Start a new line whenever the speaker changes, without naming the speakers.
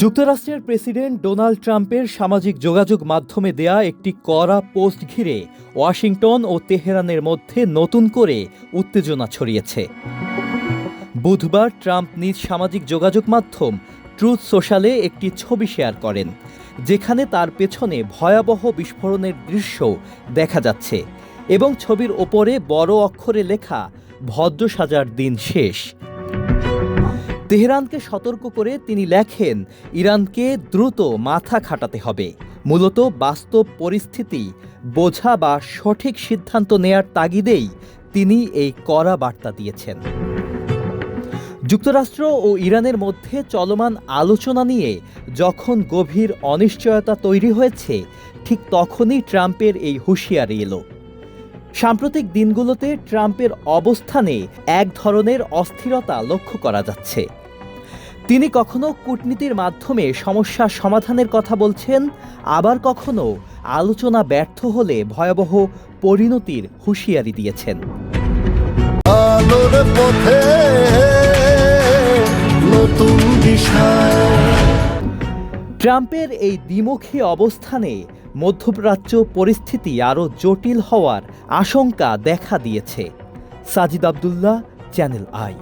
যুক্তরাষ্ট্রের president Donald ট্রাম্পের সামাজিক যোগাযোগ মাধ্যমে দেয়া একটি কড়া পোস্ট ঘিরে ওয়াশিংটন ও তেহরানের মধ্যে নতুন করে উত্তেজনা ছড়িয়েছে। বুধবার ট্রাম্প নিজ সামাজিক যোগাযোগ মাধ্যম ট্রুথ সোশ্যালে একটি ছবি শেয়ার করেন, যেখানে তার পেছনে ভয়াবহ বিস্ফোরণের দৃশ্য দেখা যাচ্ছে এবং ছবির ওপরে বড় অক্ষরে লেখা ভদ্র সাজার দিন শেষ। তেহরানকে সতর্ক করে তিনি লেখেন, ইরানকে দ্রুত মাথা খাটাতে হবে, মূলত বাস্তব পরিস্থিতি বোঝা বা সঠিক সিদ্ধান্ত নেয়ার তাগিদেই তিনি এই কড়া বার্তা দিয়েছেন। যুক্তরাষ্ট্র ও ইরানের মধ্যে চলমান আলোচনা নিয়ে যখন গভীর অনিশ্চয়তা তৈরি হয়েছে, ঠিক তখনই ট্রাম্পের এই হুঁশিয়ারি এলো। সাম্প্রতিক দিনগুলোতে ট্রাম্পের অবস্থানে এক ধরনের অস্থিরতা লক্ষ্য করা যাচ্ছে। তিনি কখনো কূটনীতির মাধ্যমে সমস্যা সমাধানের কথা বলছেন, আবার কখনো আলোচনা ব্যর্থ হলে ভয়াবহ পরিণতির হুঁশিয়ারি দিয়েছেন।
আলোর পথে নতুন দিশা।
ট্রাম্পের এই দ্বিমুখী অবস্থানে মধ্যপ্রাচ্য পরিস্থিতি আরও জটিল হওয়ার আশঙ্কা দেখা দিয়েছে। Sajid Abdullah, channel I.